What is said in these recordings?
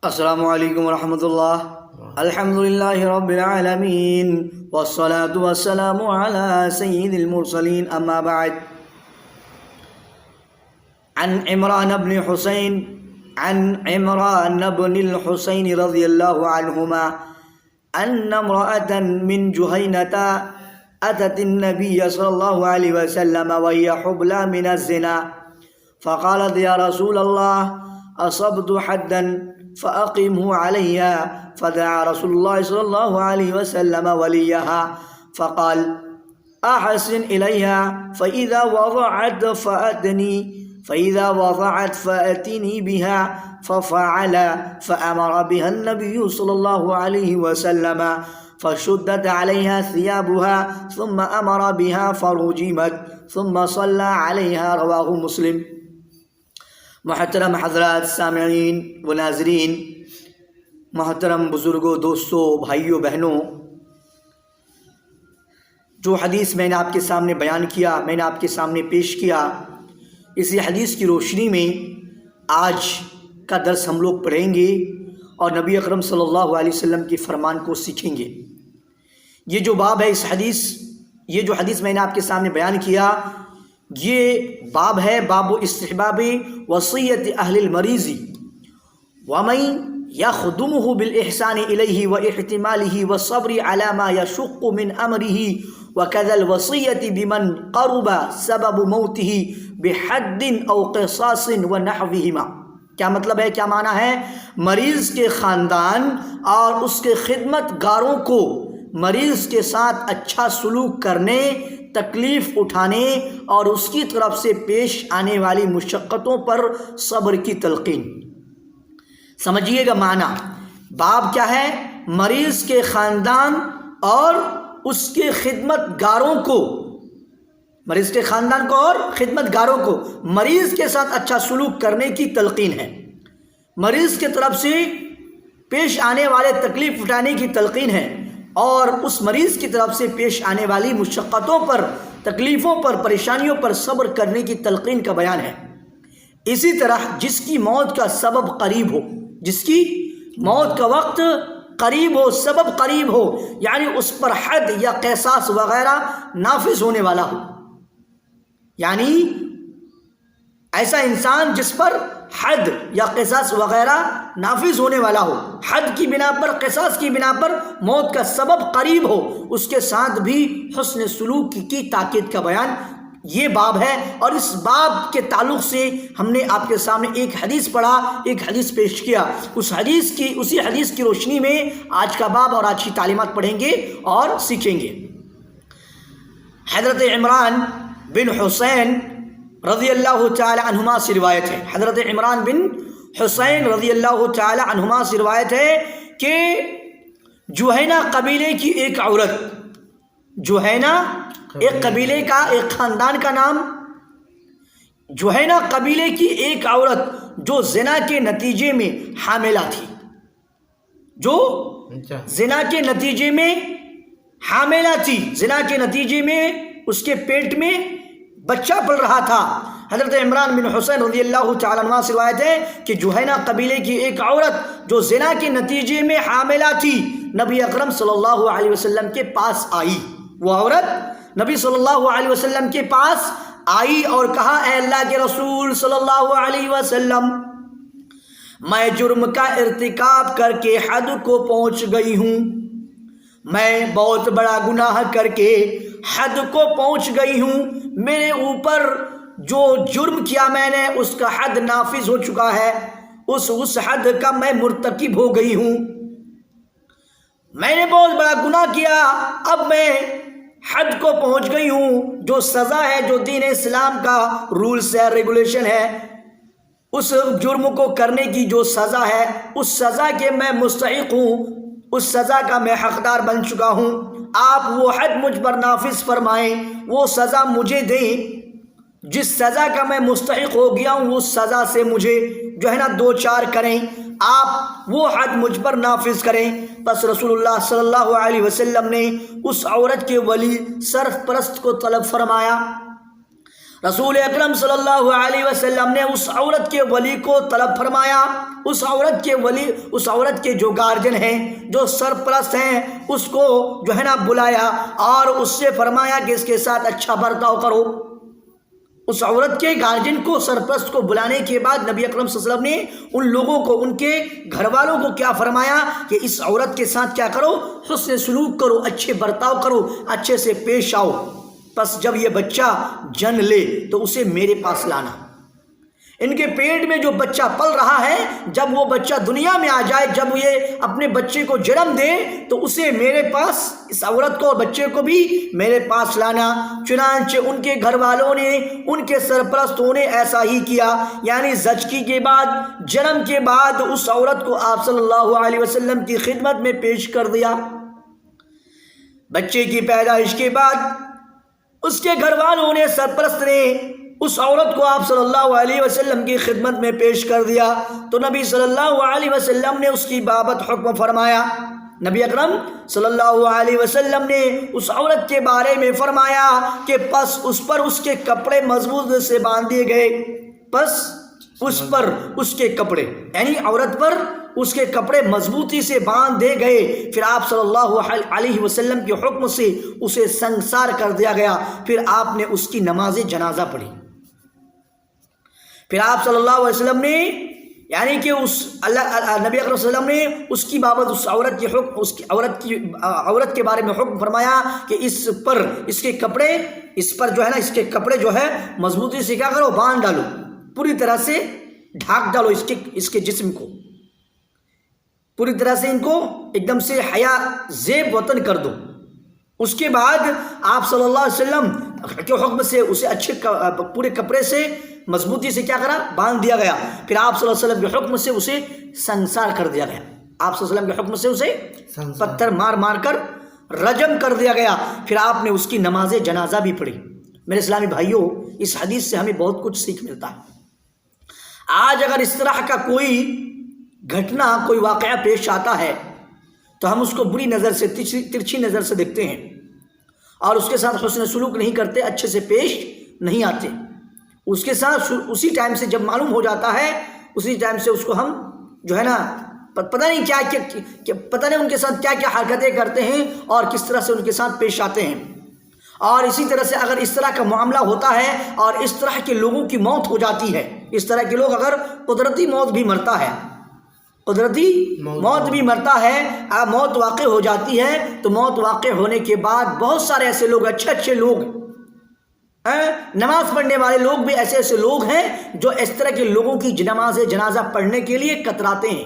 السلام علیکم ورحمۃ اللہ. الحمد للہ رب العالمین والصلاة والسلام علی سید المرسلین. اما بعد. عن عمران بن الحسین رضی اللہ عنہما ان امرأة من جہینة أتت النبي صلى الله عليه وسلم وهي حبلى من الزنا فقالت يا رسول الله أصبت حدا فأقمه عليها فدعا رسول الله صلى الله عليه وسلم وليها فقال أحسن إليها فإذا وضعت فأتني بها ففعل فأمر بها النبي صلى الله عليه وسلم فشدت عليها ثيابها ثم أمر بها فرجمت ثم صلى عليها. رواه مسلم. محترم حضرات سامعین و ناظرین، محترم بزرگوں، دوستوں، بھائیوں، بہنوں، جو حدیث میں نے آپ کے سامنے بیان کیا، میں نے آپ کے سامنے پیش کیا، اسی حدیث کی روشنی میں آج کا درس ہم لوگ پڑھیں گے اور نبی اکرم صلی اللہ علیہ وسلم کے فرمان کو سیکھیں گے. یہ جو باب ہے، یہ جو حدیث میں نے آپ کے سامنے بیان کیا، یہ باب ہے باب استحباب وصیت اہل المریض ومن یخدمہ بالاحسان الیہ واحتمالہ والصبر علی ما یشق من امرہ وکذا الوصیت بمن قرب سبب موتہ بحد او قصاص ونحوہما. کیا مطلب ہے، کیا معنی ہے؟ مریض کے خاندان اور اس کے خدمت گاروں کو مریض کے ساتھ اچھا سلوک کرنے، تکلیف اٹھانے اور اس کی طرف سے پیش آنے والی مشقتوں پر صبر کی تلقین. سمجھیے گا معنی. باب کیا ہے؟ مریض کے خاندان اور اس کے خدمت گاروں کو، مریض کے خاندان کو اور خدمت گاروں کو مریض کے ساتھ اچھا سلوک کرنے کی تلقین ہے، مریض کی طرف سے پیش آنے والے تکلیف اٹھانے کی تلقین ہے، اور اس مریض کی طرف سے پیش آنے والی مشقتوں پر، تکلیفوں پر، پریشانیوں پر صبر کرنے کی تلقین کا بیان ہے. اسی طرح جس کی موت کا سبب قریب ہو، جس کی موت کا وقت قریب ہو، سبب قریب ہو، یعنی اس پر حد یا قصاص وغیرہ نافذ ہونے والا ہو، یعنی ایسا انسان جس پر حد یا قصاص وغیرہ نافذ ہونے والا ہو، حد کی بنا پر، قصاص کی بنا پر موت کا سبب قریب ہو، اس کے ساتھ بھی حسن سلوک کی تاکید کا بیان یہ باب ہے. اور اس باب کے تعلق سے ہم نے آپ کے سامنے ایک حدیث پڑھا، ایک حدیث پیش کیا. اسی حدیث کی روشنی میں آج کا باب اور آج کی تعلیمات پڑھیں گے اور سیکھیں گے. حضرت عمران بن حسین رضی اللہ تعالی عنہما سے روایت ہے، حضرت عمران بن حسین رضی اللہ تعالی عنہما سے روایت ہے کہ جہینہ قبیلے کی ایک عورت، جہینہ ایک قبیلے کا، ایک خاندان کا نام، جہینہ قبیلے کی ایک عورت جو زنا کے نتیجے میں حاملہ تھی، جو زنا کے نتیجے میں حاملہ تھی، زنا کے نتیجے میں اس کے پیٹ میں بچہ پل رہا تھا. حضرت عمران بن حسین رضی اللہ تعالیٰ عنہ سے روایت ہے کہ جہینہ قبیلے کی ایک عورت جو زنا کے نتیجے میں حاملہ تھی، نبی اکرم صلی اللہ علیہ وسلم کے پاس آئی. وہ عورت نبی صلی اللہ علیہ وسلم کے پاس آئی اور کہا، اے اللہ کے رسول صلی اللہ علیہ وسلم، میں جرم کا ارتکاب کر کے حد کو پہنچ گئی ہوں، میں بہت بڑا گناہ کر کے حد کو پہنچ گئی ہوں، میرے اوپر جو جرم کیا میں نے اس کا حد نافذ ہو چکا ہے، اس حد کا میں مرتکب ہو گئی ہوں، میں نے بہت بڑا گناہ کیا، اب میں حد کو پہنچ گئی ہوں. جو سزا ہے، جو دین اسلام کا رولز ہے، ریگولیشن ہے، اس جرم کو کرنے کی جو سزا ہے، اس سزا کے میں مستحق ہوں، اس سزا کا میں حقدار بن چکا ہوں. آپ وہ حد مجھ پر نافذ فرمائیں، وہ سزا مجھے دیں، جس سزا کا میں مستحق ہو گیا ہوں اس سزا سے مجھے جو ہے نا دو چار کریں، آپ وہ حد مجھ پر نافذ کریں. بس رسول اللہ صلی اللہ علیہ وسلم نے اس عورت کے ولی سرپرست کو طلب فرمایا رسول اکرم صلی اللہ علیہ وسلم نے اس عورت کے ولی کو طلب فرمایا، اس عورت کے جو گارجن ہیں، جو سرپرست ہیں، اس کو جو ہے نا بلایا اور اس سے فرمایا کہ اس کے ساتھ اچھا برتاؤ کرو۔ اس عورت کے گارجن کو، سرپرست کو بلانے کے بعد نبی اکرم صلی اللہ علیہ وسلم نے ان لوگوں کو، ان کے گھر والوں کو کیا فرمایا کہ اس عورت کے ساتھ کیا کرو؟ حسن سلوک کرو، اچھے برتاؤ کرو، اچھے سے پیش آؤ۔ پس جب یہ بچہ جن لے تو اسے میرے پاس لانا۔ ان کے پیٹ میں جو بچہ پل رہا ہے، جب وہ بچہ دنیا میں آ جائے، جب یہ اپنے بچے کو جنم دے تو اسے میرے پاس، اس عورت کو اور بچے کو بھی میرے پاس لانا۔ چنانچہ ان کے گھر والوں نے، ان کے سرپرستوں نے ایسا ہی کیا، یعنی زچگی کے بعد، جنم کے بعد اس عورت کو آپ صلی اللہ علیہ وسلم کی خدمت میں پیش کر دیا۔ بچے کی پیدائش کے بعد اس کے گھر والوں نے، سرپرست نے اس عورت کو آپ صلی اللہ علیہ وسلم کی خدمت میں پیش کر دیا تو نبی صلی اللہ علیہ وسلم نے اس کی بابت حکم فرمایا۔ نبی اکرم صلی اللہ علیہ وسلم نے اس عورت کے بارے میں فرمایا کہ پس اس پر اس کے کپڑے مضبوط سے باندھ دیے گئے، پس اس پر اس کے کپڑے، یعنی عورت پر اس کے کپڑے مضبوطی سے باندھ دے گئے۔ پھر آپ صلی اللہ علیہ وسلم کے حکم سے اسے سنگسار کر دیا گیا۔ پھر آپ نے اس کی نماز جنازہ پڑھی۔ پھر آپ صلی اللہ علیہ وسلم نے، یعنی کہ نبی اکرم صلی اللہ علیہ وسلم نے اس کی بابت، اس عورت کے حکم، اس کی عورت کے بارے میں حکم فرمایا کہ اس پر اس کے کپڑے، اس پر جو ہے نا، اس کے کپڑے جو ہے مضبوطی سے کیا کرو؟ باندھ ڈالو، پوری طرح سے ڈھانک ڈالو اس کے جسم کو، پوری طرح سے ان کو ایک دم سے حیا زیب وطن کر دو۔ اس کے بعد آپ صلی اللہ علیہ وسلم کے حکم سے اسے اچھے پورے کپڑے سے مضبوطی سے کیا کرا؟ باندھ دیا گیا۔ پھر آپ صلی اللہ علیہ وسلم کے حکم سے اسے سنسار کر دیا گیا۔ آپ صلی اللہ علیہ وسلم کے حکم سے اسے پتھر مار مار کر رجم کر دیا گیا۔ پھر آپ نے اس کی نماز جنازہ بھی پڑھی۔ میرے اسلامی بھائیوں، اس حدیث سے ہمیں بہت کچھ سیکھ ملتا ہے۔ آج اگر اس طرح کا کوئی گھٹنا، کوئی واقعہ پیش آتا ہے تو ہم اس کو بری نظر سے، ترچھی نظر سے دیکھتے ہیں اور اس کے ساتھ حسن سلوک نہیں کرتے، اچھے سے پیش نہیں آتے۔ اس کے ساتھ اسی ٹائم سے جب معلوم ہو جاتا ہے، اسی ٹائم سے اس کو ہم جو ہے نا پتہ نہیں پتہ نہیں ان کے ساتھ کیا کیا حرکتیں کرتے ہیں اور کس طرح سے ان کے ساتھ پیش آتے ہیں۔ اور اسی طرح سے اگر اس طرح کا معاملہ ہوتا ہے اور اس طرح کے لوگوں کی موت ہو جاتی ہے، اس طرح کے لوگ اگر قدرتی موت بھی مرتا ہے، قدرتی موت بھی مرتا ہے، موت واقع ہو جاتی ہے، تو موت واقع ہونے کے بعد بہت سارے ایسے لوگ، اچھے اچھے لوگ، نماز پڑھنے والے لوگ بھی ایسے لوگ ہیں جو اس طرح کے لوگوں کی نماز جنازہ پڑھنے کے لیے کتراتے ہیں،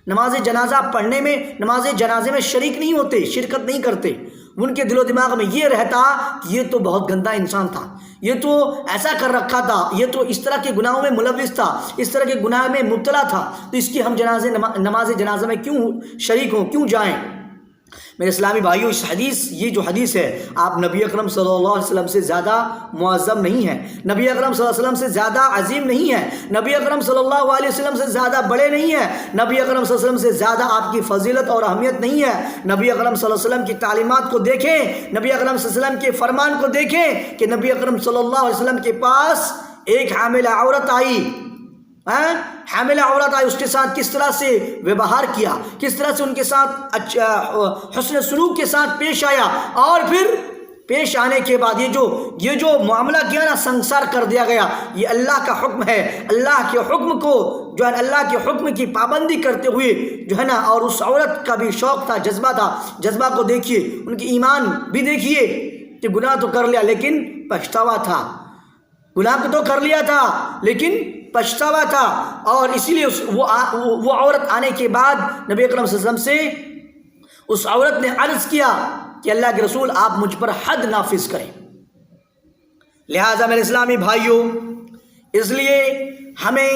نماز جنازہ پڑھنے میں، نماز جنازے میں شریک نہیں ہوتے، شرکت نہیں کرتے۔ ان کے دل و دماغ میں یہ رہتا کہ یہ تو بہت گندا انسان تھا، یہ تو ایسا کر رکھا تھا، یہ تو اس طرح کے گناہوں میں ملوث تھا، اس طرح کے گناہ میں مبتلا تھا، تو اس کی ہم نماز جنازہ میں کیوں شریک ہوں، کیوں جائیں؟ میرے اسلامی بھائیوں، یہ جو حدیث ہے، آپ نبی اکرم صلی اللہ علیہ وسلم سے زیادہ معظم نہیں ہے، نبی اکرم صلی اللہ علیہ وسلم سے زیادہ عظیم نہیں ہے، نبی اکرم صلی اللہ علیہ وسلم سے زیادہ بڑے نہیں ہیں، نبی اکرم صلی اللہ علیہ وسلم سے زیادہ آپ کی فضیلت اور اہمیت نہیں ہے۔ نبی اکرم صلی اللہ علیہ وسلم کی تعلیمات کو دیکھیں، نبی اکرم صلی اللہ علیہ وسلم کے فرمان کو دیکھیں کہ نبی اکرم صلی اللہ علیہ وسلم کے پاس ایک حاملہ عورت آئی، حاملہ عورت آئی، اس کے ساتھ کس طرح سے ویوہار کیا، کس طرح سے ان کے ساتھ حسن سلوک کے ساتھ پیش آیا، اور پھر پیش آنے کے بعد یہ جو معاملہ کیا نا، سنسار کر دیا گیا۔ یہ اللہ کا حکم ہے، اللہ کے حکم کو جو ہے، اللہ کے حکم کی پابندی کرتے ہوئے جو ہے نا، اور اس عورت کا بھی شوق تھا، جذبہ تھا، جذبہ کو دیکھیے، ان کی ایمان بھی دیکھیے کہ گناہ تو کر لیا لیکن پچھتاوا تھا، گناہ تو کر لیا تھا لیکن پچھتاوا تھا۔ اور اسی لیے وہ عورت آنے کے بعد نبی اکرم صلی اللہ علیہ وسلم سے اس عورت نے عرض کیا کہ اللہ کے رسول، آپ مجھ پر حد نافذ کریں۔ لہٰذا میرے اسلامی بھائیوں، اس لیے ہمیں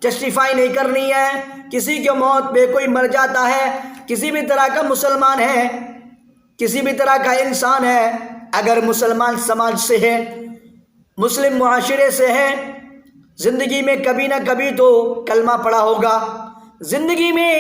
جسٹیفائی نہیں کرنی ہے کسی کی موت پہ، کوئی مر جاتا ہے، کسی بھی طرح کا مسلمان ہے، کسی بھی طرح کا انسان ہے، اگر مسلمان سماج سے ہے، مسلم معاشرے سے ہے، زندگی میں کبھی نہ کبھی تو کلمہ پڑھا ہوگا، زندگی میں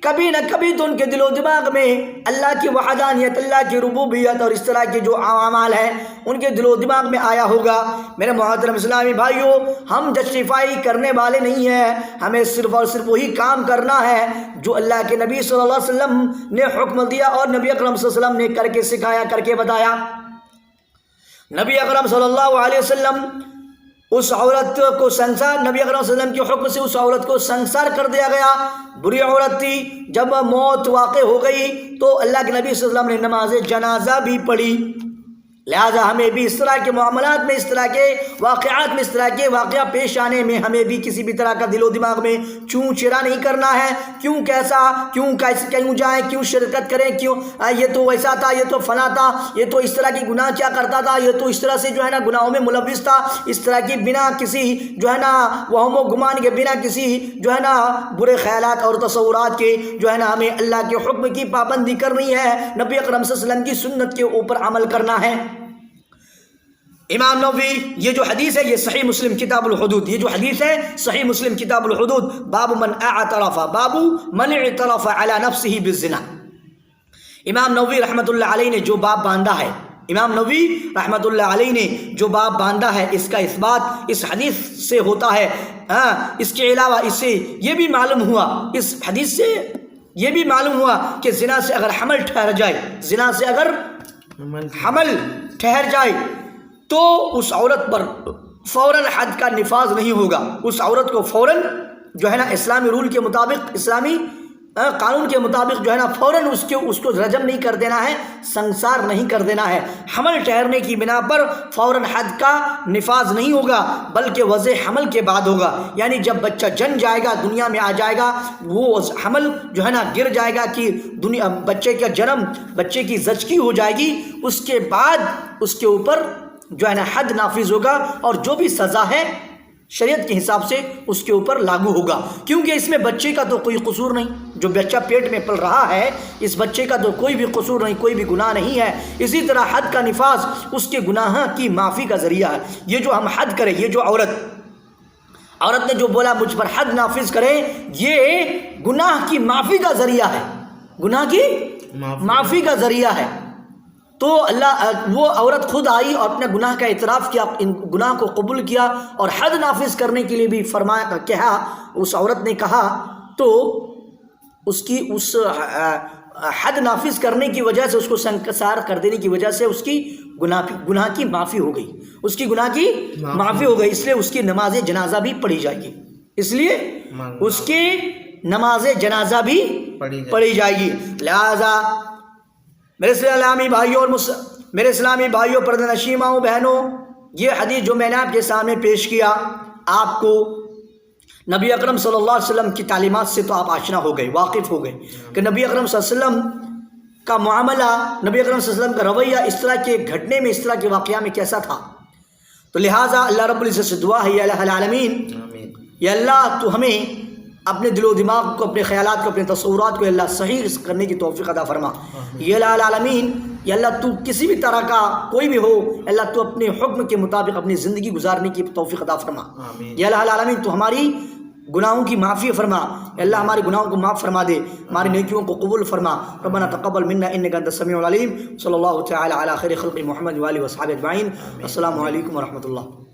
کبھی نہ کبھی تو ان کے دل و دماغ میں اللہ کی وحدانیت، اللہ کی ربوبیت اور اس طرح کے جو اعمال ہیں ان کے دل و دماغ میں آیا ہوگا۔ میرے محترم اسلامی بھائیوں، ہم جسٹیفائی کرنے والے نہیں ہیں، ہمیں صرف اور صرف وہی کام کرنا ہے جو اللہ کے نبی صلی اللہ علیہ وسلم نے حکم دیا اور نبی اکرم صلی اللہ علیہ وسلم نے کر کے سکھایا، کر کے بتایا۔ نبی اکرم صلی اللہ علیہ وسلم اس عورت کو سنسار، نبی اکرم صلی اللہ علیہ وسلم کے حکم سے اس عورت کو سنسار کر دیا گیا، بری عورت تھی۔ جب موت واقع ہو گئی تو اللہ کے نبی صلی اللہ علیہ وسلم نے نماز جنازہ بھی پڑھی۔ لہٰذا ہمیں بھی اس طرح کے معاملات میں، اس طرح کے واقعات میں، اس طرح کے واقعہ پیش آنے میں ہمیں بھی کسی بھی طرح کا دل و دماغ میں چوں چرا نہیں کرنا ہے، کیوں کیسا، کیوں جائیں، کیوں شرکت کریں، کیوں یہ تو ویسا تھا، یہ تو فلاں تھا، یہ تو اس طرح کی گناہ کیا کرتا تھا، یہ تو اس طرح سے جو ہے نا گناہوں میں ملوث تھا، اس طرح کی بنا کسی جو ہے نا وہم و گمان کے، بنا کسی جو ہے نا برے خیالات اور تصورات کے جو ہے نا ہمیں اللہ کے حکم کی پابندی کرنی ہے، نبی اکرم صلی اللہ علیہ وسلم کی سنت کے اوپر عمل کرنا ہے۔ امام نووی، یہ جو حدیث ہے یہ صحیح مسلم کتاب الحدود، یہ جو حدیث ہے صحیح مسلم کتاب الحدود، باب من اعترف علی نفسہ بالزنا۔ امام نووی رحمۃ اللہ علیہ نے جو باب باندھا ہے، امام نووی رحمۃ اللہ علیہ نے جو باب باندھا ہے، اس کا اثبات اس حدیث سے ہوتا ہے۔ اس کے علاوہ اس سے یہ بھی معلوم ہوا، اس حدیث سے یہ بھی معلوم ہوا کہ زنا سے اگر حمل ٹھہر جائے، زنا سے اگر حمل ٹھہر جائے تو اس عورت پر فوراً حد کا نفاذ نہیں ہوگا، اس عورت کو فوراً جو ہے نا اسلامی رول کے مطابق، اسلامی قانون کے مطابق جو ہے نا فوراً اس کو رجم نہیں کر دینا ہے، سنسار نہیں کر دینا ہے۔ حمل ٹھہرنے کی بنا پر فوراً حد کا نفاذ نہیں ہوگا، بلکہ وضع حمل کے بعد ہوگا، یعنی جب بچہ جن جائے گا، دنیا میں آ جائے گا، وہ حمل جو ہے نا گر جائے گا کہ بچے کا جنم، بچے کی زچگی ہو جائے گی، اس کے بعد اس کے اوپر جو ہے نا حد نافذ ہوگا اور جو بھی سزا ہے شریعت کے حساب سے اس کے اوپر لاگو ہوگا، کیونکہ اس میں بچے کا تو کوئی قصور نہیں، جو بچہ پیٹ میں پل رہا ہے اس بچے کا تو کوئی بھی قصور نہیں، کوئی بھی گناہ نہیں ہے۔ اسی طرح حد کا نفاذ اس کے گناہ کی معافی کا ذریعہ ہے۔ یہ جو ہم حد کریں، یہ جو عورت نے جو بولا مجھ پر حد نافذ کرے، یہ گناہ کی معافی کا ذریعہ ہے، گناہ کی معافی کا ذریعہ ہے۔ تو وہ عورت خود آئی اور اپنے گناہ کا اعتراف کیا، ان گناہ کو قبول کیا اور حد نافذ کرنے کے لیے بھی فرمایا، کہا، اس عورت نے کہا، تو اس کی اس حد نافذ کرنے کی وجہ سے، اس کو سنکسار کر دینے کی وجہ سے اس کی گناہ کی معافی ہو گئی، اس کی گناہ کی معافی ہو گئی، اس لیے اس کی نماز جنازہ بھی پڑھی جائے گی، اس لیے اس کی نماز جنازہ بھی پڑھی جائے گی۔ لہذا میرے اسلامی بھائیوں پردہ نشین ماؤں بہنوں، یہ حدیث جو میں نے آپ کے سامنے پیش کیا، آپ کو نبی اکرم صلی اللہ علیہ وسلم کی تعلیمات سے تو آپ آشنا ہو گئے، واقف ہو گئے کہ نبی اکرم صلی اللہ علیہ وسلم کا معاملہ، نبی اکرم صلی اللہ علیہ وسلم کا رویہ اس طرح کے گھٹنے میں، اس طرح کے واقعہ میں کیسا تھا۔ تو لہٰذا اللہ رب العزت سے دعا ہے، یا الہ العالمین، یا اللہ تو ہمیں اپنے دل و دماغ کو، اپنے خیالات کو، اپنے تصورات کو اللہ صحیح کرنے کی توفیق عطا فرما۔ یا الہ العالمین، یا اللہ تو کسی بھی طرح کا کوئی بھی ہو، اللہ تو اپنے حکم کے مطابق اپنی زندگی گزارنے کی توفیق عطا فرما۔ یا الہ العالمین، تو ہماری گناہوں کی معافی فرما، اللہ ہمارے گناہوں کو معاف فرما دے، ہماری نیکیوں کو قبول فرما۔ ربنا تقبل منا انک انت السمیع العلیم۔ صلی اللہ تعالی علی خیر خلق محمد و آلہ و صحبہ اجمعین۔ السلام علیکم ورحمۃ اللہ۔